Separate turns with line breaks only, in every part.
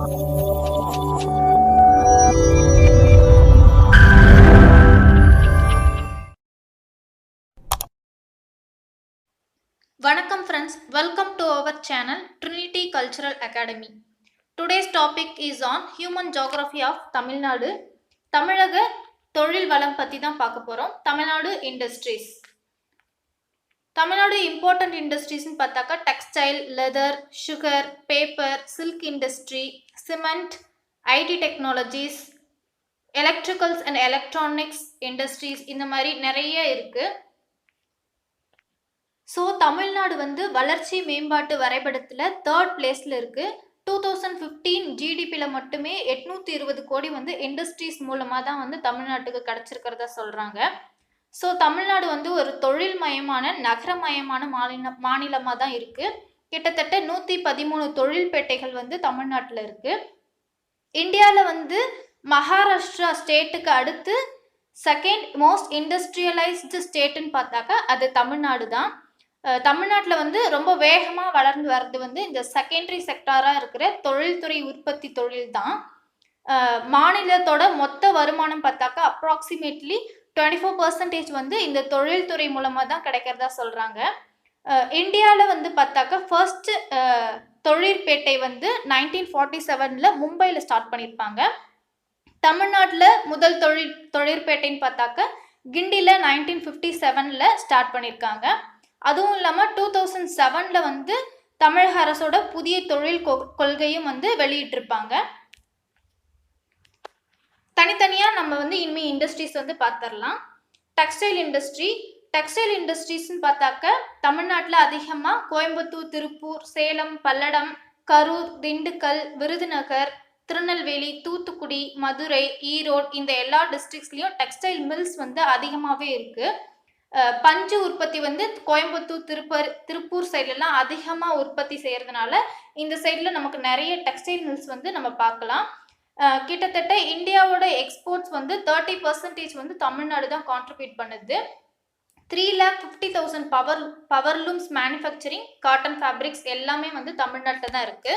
Vanakkam friends, welcome to our channel Trinity Cultural Academy. Today's topic is on Human Geography of Tamil Nadu. தமிழக தொழில் வளம் பற்றி தான் பார்க்க போகிறோம். தமிழ்நாடு இண்டஸ்ட்ரீஸ். தமிழ்நாடு இம்பார்ட்டன்ட் இண்டஸ்ட்ரீஸ்ன்னு பார்த்தாக்கா textile, leather, sugar, paper, silk industry, cement, IT technologies, electricals and electronics industries, இந்த மாதிரி நிறைய இருக்குது. ஸோ தமிழ்நாடு வளர்ச்சி மேம்பாட்டு வரைபடத்தில் 3rd பிளேஸில் இருக்குது. 2015 ஜிடிபியில் மட்டுமே 820 கோடி இண்டஸ்ட்ரீஸ் மூலமாக தான் தமிழ்நாட்டுக்கு கிடச்சிருக்கிறதா சொல்கிறாங்க. ஸோ தமிழ்நாடு ஒரு தொழில் மயமான நகரமயமான மாநிலமாக தான் இருக்குது. கிட்டத்தட்ட 113 தொழில்பேட்டைகள் தமிழ்நாட்டில் இருக்குது. இந்தியாவில் மகாராஷ்டிரா ஸ்டேட்டுக்கு அடுத்து செகண்ட் மோஸ்ட் இண்டஸ்ட்ரியலைஸ்டு ஸ்டேட்டுன்னு பார்த்தாக்கா அது தமிழ்நாடு தான். தமிழ்நாட்டில் ரொம்ப வேகமாக வளர்ந்து வர்றது இந்த செகண்டரி செக்டாராக இருக்கிற தொழில்துறை உற்பத்தி தொழில் தான். மாநிலத்தோட மொத்த வருமானம் பார்த்தாக்கா அப்ராக்சிமேட்லி 24% இந்த தொழில்துறை மூலமாக தான் கிடைக்கிறதா சொல்கிறாங்க. இந்தியாவில் பார்த்தாக்கா ஃபர்ஸ்ட் தொழிற்பேட்டை 1947 மும்பையில் ஸ்டார்ட் பண்ணியிருப்பாங்க. தமிழ்நாட்டில் முதல் தொழிற்பேட்டைன்னு பார்த்தாக்கா கிண்டியில் 1957 ஸ்டார்ட் பண்ணியிருக்காங்க. அதுவும் இல்லாமல் 2007 தமிழக அரசோட புதிய தொழில் கொள்கையும் வெளியிட்டிருப்பாங்க. தனித்தனியாக நம்ம இனிமேல் இண்டஸ்ட்ரீஸ் பார்த்துடலாம். டெக்ஸ்டைல் இண்டஸ்ட்ரீஸ்ன்னு பார்த்தாக்க தமிழ்நாட்டில் அதிகமாக கோயம்புத்தூர், திருப்பூர், சேலம், பல்லடம், கரூர், திண்டுக்கல், விருதுநகர், திருநெல்வேலி, தூத்துக்குடி, மதுரை, ஈரோடு இந்த எல்லா டிஸ்ட்ரிக்ஸ்லையும் டெக்ஸ்டைல் மில்ஸ் அதிகமாகவே இருக்குது. பஞ்சு உற்பத்தி கோயம்புத்தூர், திருப்பூர் சைட்லலாம் அதிகமாக உற்பத்தி செய்கிறதுனால இந்த சைடில் நமக்கு நிறைய டெக்ஸ்டைல் மில்ஸ் நம்ம பார்க்கலாம். கிட்டத்தட்ட இந்தியாவோட எக்ஸ்போர்ட்ஸ் 30% தமிழ்நாடு தான் கான்ட்ரிபியூட் பண்ணுது. 3,50,000 பவர்லூம்ஸ் மேனுஃபேக்சரிங், காட்டன் ஃபேப்ரிக்ஸ் எல்லாமே தமிழ்நாட்டில் தான் இருக்குது.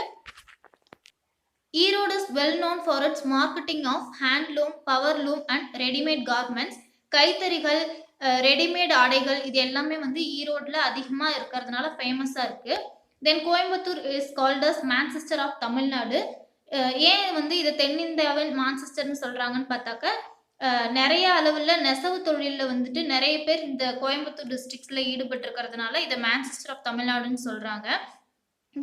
Erode is well known for its marketing of handloom, powerloom and readymade garments. கைத்தறிகள், ரெடிமேட் ஆடைகள் இது எல்லாமே ஈரோடில் அதிகமாக இருக்கிறதுனால ஃபேமஸாக இருக்குது. Then Coimbatore is called as Manchester of Tamil Nadu. ஏன் இதை தென்னிந்தியாவின் மான்செஸ்டர்னு சொல்கிறாங்கன்னு பார்த்தாக்க நிறைய அளவில் நெசவு தொழிலில் நிறைய பேர் இந்த கோயம்புத்தூர் டிஸ்ட்ரிக்ஸில் ஈடுபட்டிருக்கிறதுனால இதை மான்செஸ்டர் ஆஃப் தமிழ்நாடுன்னு சொல்கிறாங்க.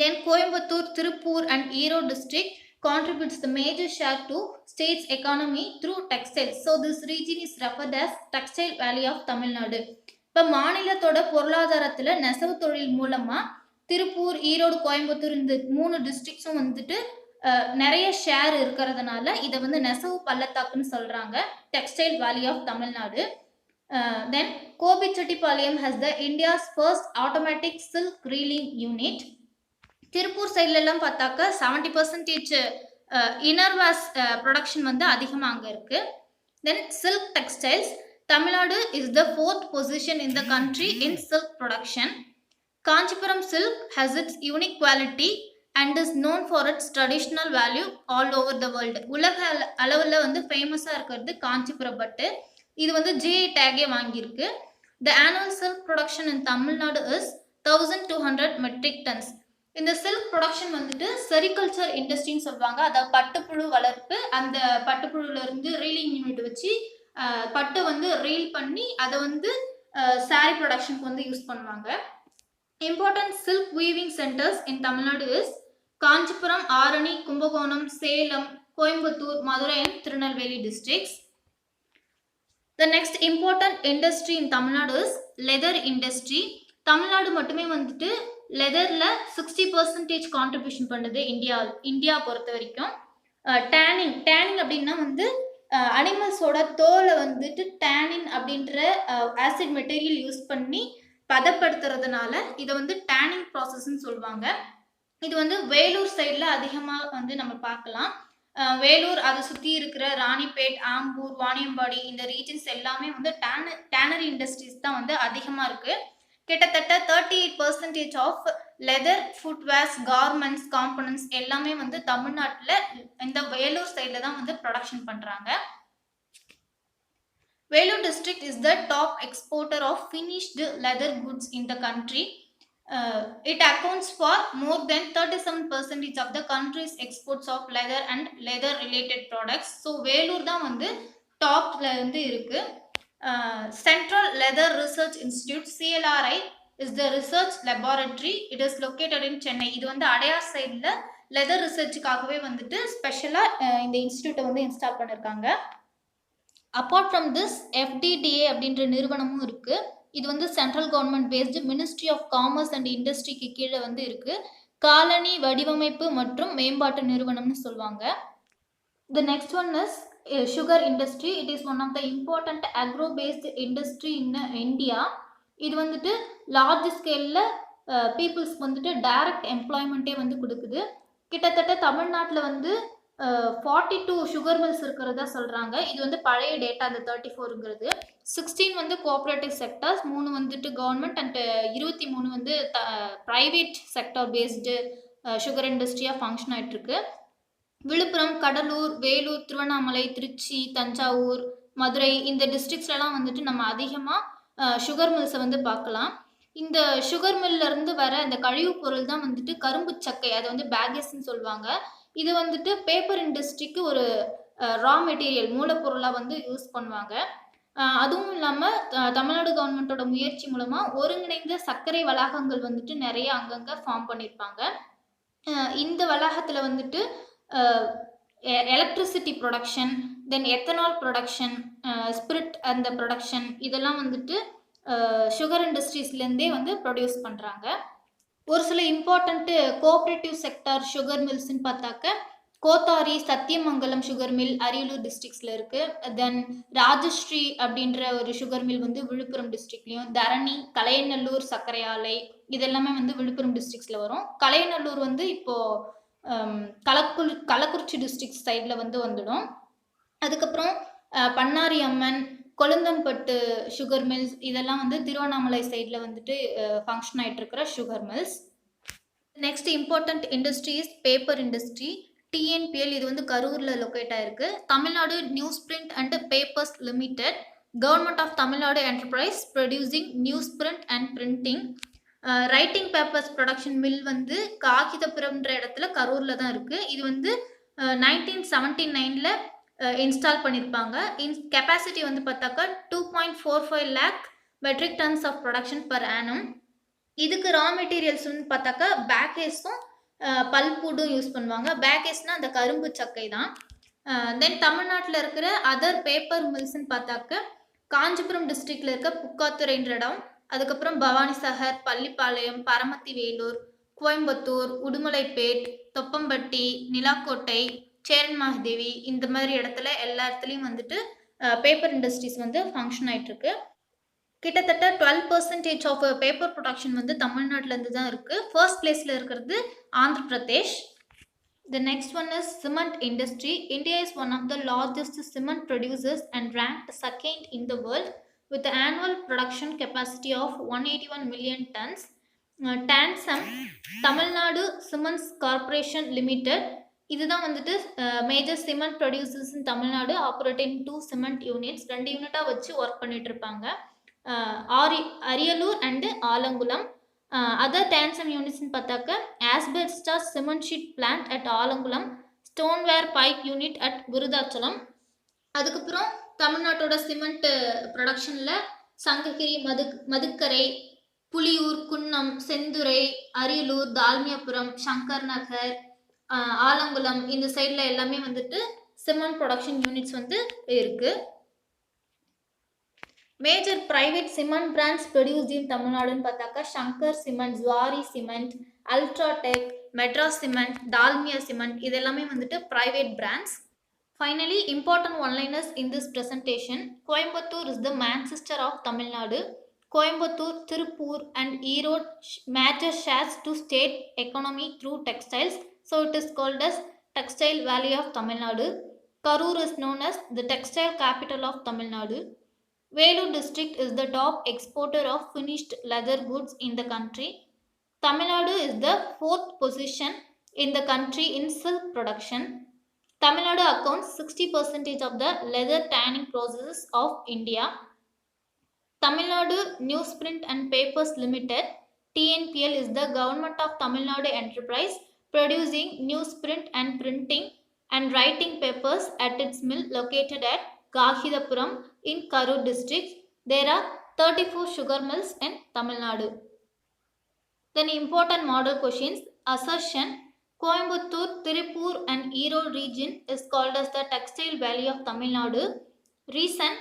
Then Coimbatore, Tiruppur and Erode district contributes the major share to state's economy through textiles. So this region is referred as Textile Valley of Tamil Nadu. இப்போ மாநிலத்தோட பொருளாதாரத்தில் நெசவு தொழில் மூலமாக திருப்பூர், ஈரோடு, கோயம்புத்தூர் இந்த 3 டிஸ்ட்ரிக்ஸும் நிறைய ஷேர் இருக்கிறதுனால இதை நெசவு பள்ளத்தாக்குன்னு சொல்கிறாங்க, textile valley of Tamil Nadu. Then Gobichettipalayam has the India's first automatic silk reeling unit. Tiruppur சைட்லலாம் பார்த்தாக்க 70% இனர்வாஸ் ப்ரொடக்ஷன் அதிகமாக அங்கே இருக்குது. Then silk textiles, Tamil Nadu is the 4th position in the country in silk production. Kanchipuram silk has its unique quality and is known for its traditional value all over the world. உலக அளவில் ஃபேமஸாக இருக்கிறது காஞ்சிபுரம் பட்டு. இது GI டேகே வாங்கியிருக்கு. The annual silk production in Tamil Nadu is 1200 metric tons. இந்த silk production sericulture இண்டஸ்ட்ரின்னு சொல்லுவாங்க. அதாவது பட்டுப்புழு வளர்ப்பு, அந்த பட்டுப்புழுலேருந்து ரீலிங் யூனிட் வச்சு பட்டு ரீல் பண்ணி அதை சாரி ப்ரொடக்ஷனுக்கு யூஸ் பண்ணுவாங்க. Important silk weaving centres in Tamil Nadu is Kanchipuram, Arani, Kumbakonam, Salem, Coimbatore, Madurai and Tirunelveli districts. The next important industry in Tamil Nadu is leather industry. Tamil Nadu மட்டுமே லெதரில் 60% கான்ட்ரிபியூஷன் பண்ணுது இந்தியா பொறுத்த வரைக்கும். டேனிங் அப்படின்னா அனிமல்ஸோட தோலை டேனின் அப்படின்ற ஆசிட் மெட்டீரியல் யூஸ் பண்ணி பதப்படுத்துறதுனால இதை டேனிங் ப்ராசஸ்ன்னு சொல்லுவாங்க. இது வேலூர் சைடில் அதிகமாக நம்ம பார்க்கலாம். வேலூர், அதை சுற்றி இருக்கிற ராணிப்பேட், ஆம்பூர், வாணியம்பாடி இந்த ரீஜன்ஸ் எல்லாமே டேனரி இண்டஸ்ட்ரீஸ் தான் அதிகமாக இருக்குது. கிட்டத்தட்ட 38% of leather, footwears, garments, components எல்லாமே வந்து தமிழ்நாட்டில் இந்த வேலூர் சைடில் தான் வந்து ப்ரொடக்ஷன் பண்ணுறாங்க. Vellore district is the top exporter of finished leather goods in the country. It accounts for more than 37% of the country's exports of leather and leather related products. So Vellore தான் வந்து டாப்ல வந்து இருக்கு. Central Leather Research Institute CLRI is the research laboratory. It is located in Chennai. இது வந்து அடையார் சைடில் leather ரிசர்ச்சுக்காகவே வந்துட்டு ஸ்பெஷலாக இந்த இன்ஸ்டியூட்டை வந்து இன்ஸ்டால் பண்ணியிருக்காங்க. அப்பார்ட் ஃப்ரம் திஸ் FDDA அப்படின்ற நிறுவனமும் இருக்குது. இது வந்து central government based ministry of commerce and இண்டஸ்ட்ரிக்கு கீழே வந்து இருக்குது. காலனி வடிவமைப்பு மற்றும் மேம்பாட்டு நிறுவனம்னு சொல்லுவாங்க. The next one is sugar industry. It is one of the important agro based industry in India. இது வந்துட்டு லார்ஜ் ஸ்கேலில் பீப்புள்ஸ்க்கு வந்துட்டு டைரக்ட் எம்ப்ளாய்மெண்ட்டே வந்து கொடுக்குது. கிட்டத்தட்ட தமிழ்நாட்டில் வந்து 42 சுகர் மில்ஸ் இருக்கிறதா சொல்கிறாங்க. இது வந்து பழைய டேட்டா, அந்த 34ங்கிறது. 16 வந்து கோஆப்ரேட்டிவ் செக்டர்ஸ், 3 வந்துட்டு கவர்மெண்ட் அண்ட் 23 வந்து ப்ரைவேட் செக்டர் பேஸ்டு சுகர் இண்டஸ்ட்ரியாக ஃபங்க்ஷன் ஆகிட்டுருக்கு. விழுப்புரம், கடலூர், வேலூர், திருவண்ணாமலை, திருச்சி, தஞ்சாவூர், மதுரை இந்த டிஸ்ட்ரிக்ஸ்லாம் வந்துட்டு நம்ம அதிகமாக சுகர் மில்ஸை வந்து பார்க்கலாம். இந்த சுகர் மில்லேருந்து வர அந்த கழிவுப் பொருள் தான் வந்துட்டு கரும்பு சக்கை, அதை வந்து பேகேஸ்ன்னு சொல்லுவாங்க. இது வந்துட்டு பேப்பர் இண்டஸ்ட்ரிக்கு ஒரு ரா மெட்டீரியல், மூலப்பொருளாக வந்து யூஸ் பண்ணுவாங்க. அதுவும் இல்லாமல் தமிழ்நாடு கவர்மெண்ட்டோட முயற்சி மூலமாக ஒருங்கிணைந்த சர்க்கரை வளாகங்கள் வந்துட்டு நிறைய அங்கங்கே ஃபார்ம் பண்ணியிருப்பாங்க. இந்த வளாகத்தில் வந்துட்டு எலக்ட்ரிசிட்டி ப்ரொடக்ஷன், தென் எத்தனால் ப்ரொடக்ஷன், ஸ்பிரிட் அந்த ப்ரொடக்ஷன் இதெல்லாம் வந்துட்டு சுகர் இண்டஸ்ட்ரீஸ்லேருந்தே வந்து ப்ரொடியூஸ் பண்ணுறாங்க. ஒரு சில இம்பார்ட்டண்ட்டு கோஆப்ரேட்டிவ் செக்டார் சுகர் மில்ஸ்ன்னு பார்த்தாக்க கோத்தாரி, சத்தியமங்கலம் சுகர் மில் அரியலூர் டிஸ்ட்ரிக்ஸில் இருக்குது. தென் ராஜஸ்ரீ அப்படின்ற ஒரு சுகர் மில் வந்து விழுப்புரம் டிஸ்ட்ரிக்ட்லேயும், தரணி, கலையநல்லூர் சர்க்கரை ஆலை இதெல்லாமே வந்து விழுப்புரம் டிஸ்ட்ரிக்ஸில் வரும். கலையநல்லூர் வந்து இப்போது கள்ளக்குறிச்சி டிஸ்ட்ரிக்ட் சைடில் வந்து வந்துடும். அதுக்கப்புறம் பண்ணாரி அம்மன், கொழுந்தன்பட்டு சுகர் மில்ஸ் இதெல்லாம் வந்து திருவண்ணாமலை சைடில் வந்துட்டு ஃபங்க்ஷன் ஆகிட்டு இருக்கிற sugar mills. Next important industry is paper industry. TNPL இது வந்து கரூரில் லொக்கேட் ஆகிருக்கு. Tamil Nadu news print and papers limited, government of Tamil Nadu enterprise producing news print and printing. Writing papers production mill வந்து காகிதபுரம்ன்ற இடத்துல கரூரில் தான் இருக்குது. இது வந்து 1979 இன்ஸ்டால் பண்ணியிருப்பாங்க. கெப்பாசிட்டி வந்து பார்த்தாக்கா 2.45 lakh metric tons of production per annum. இதுக்கு ரா மெட்டீரியல்ஸ் வந்து பார்த்தாக்கா பேக்கேஸும் பல்புடும் யூஸ் பண்ணுவாங்க. பேக்கேஸ்னால் அந்த கரும்பு சக்கை தான். தென் தமிழ்நாட்டில் இருக்கிற அதர் பேப்பர் மில்ஸ்ன்னு பார்த்தாக்க காஞ்சிபுரம் டிஸ்ட்ரிக்டில் இருக்க புக்காத்துறைன்ற இடம், அதுக்கப்புறம் பவானிசாகர், பள்ளிப்பாளையம், பரமத்தி வேலூர், கோயம்புத்தூர், உடுமலைப்பேட், தொப்பம்பட்டி, நிலாக்கோட்டை, சேரன் மகாதேவி இந்த மாதிரி இடத்துல எல்லா இடத்துலையும் வந்துட்டு பேப்பர் இண்டஸ்ட்ரீஸ் வந்து ஃபங்க்ஷன் ஆகிட்டுருக்கு. கிட்டத்தட்ட 12% ஆஃப் பேப்பர் ப்ரொடக்ஷன் வந்து தமிழ்நாட்டிலேருந்து தான் இருக்குது. ஃபர்ஸ்ட் பிளேஸில் இருக்கிறது Andhra Pradesh. The next one is cement industry. India is one of the largest cement producers and ranked second in the world with an annual production capacity of 181 million tons. TANSEM, Tamil Nadu Cements Corporation Limited, இதுதான் வந்துட்டு major cement producers இன் Tamil Nadu, operating 2 cement units, 2 யூனிட்டாக வச்சு work பண்ணிட்டு இருப்பாங்க. Ariyalur and Alangulam. Other TANSEM யூனிட்ஸ்ன்னு பார்த்தாக்க asbestos cement sheet plant at Alangulam, stoneware pipe unit at Virudhachalam. அதுக்கப்புறம் தமிழ்நாட்டோட cement ப்ரொடக்ஷனில் சங்ககிரி, மதுக்கரை, புலியூர், குன்னம், செந்துறை, அரியலூர், தால்மியாபுரம், சங்கர் நகர், ஆலங்குளம் இந்த சைடில் எல்லாமே வந்துட்டு சிமெண்ட் ப்ரொடக்ஷன் யூனிட்ஸ் வந்து இருக்குது. Major private cement brands produced in தமிழ்நாடுன்னு பார்த்தாக்கா Shankar cement, Zuari cement, UltraTech, Madras cement, Dalmia cement இதெல்லாமே வந்துட்டு private brands. Finally, important one-liners in this presentation. Coimbatore is the Manchester of Tamil Nadu. Coimbatore, Tirupur and Erode major shares to state economy through textiles. So it is called as Textile Valley of Tamil Nadu. Karur is known as the textile capital of Tamil Nadu. Vellore district is the top exporter of finished leather goods in the country. Tamil Nadu is the 4th position in the country in silk production. Tamil Nadu accounts 60% of the leather tanning processes of India. Tamil Nadu Newsprint and Papers Limited (TNPL) is the government of Tamil Nadu enterprise producing newsprint and printing and writing papers at its mill located at Gahidapuram in Karur district. There are 34 sugar mills in Tamil Nadu. Then important model questions. Assertion: Coimbatore, Tirupur and Erode region is called as the textile valley of Tamil Nadu. Reason: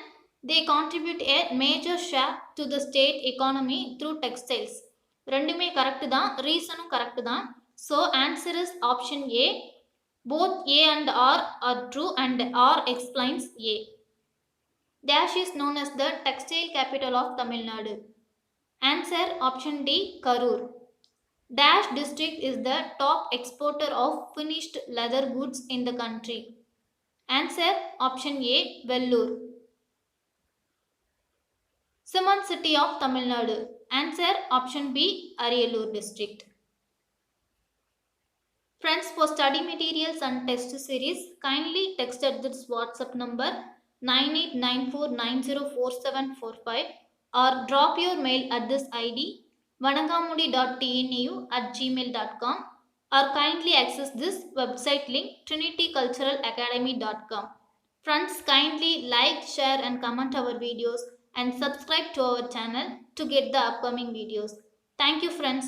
they contribute a major share to the state economy through textiles. ரெண்டுமே correct தான், ரீசனும் correct தான். So answer is option A. Both A and R are true and R explains A. Dash is known as the textile capital of Tamil Nadu. Answer option D, Karur. Dash district is the top exporter of finished leather goods in the country. Answer option A, Vellore. Cement city of Tamil Nadu. Answer option B, Ariyallur district. Friends, for study materials and test series, kindly text at this WhatsApp number 9894904745 or drop your mail at this ID vanangamudi.tnu@gmail.com or kindly access this website link trinityculturalacademy.com. Friends, kindly like, share and comment our videos and subscribe to our channel to get the upcoming videos. Thank you friends.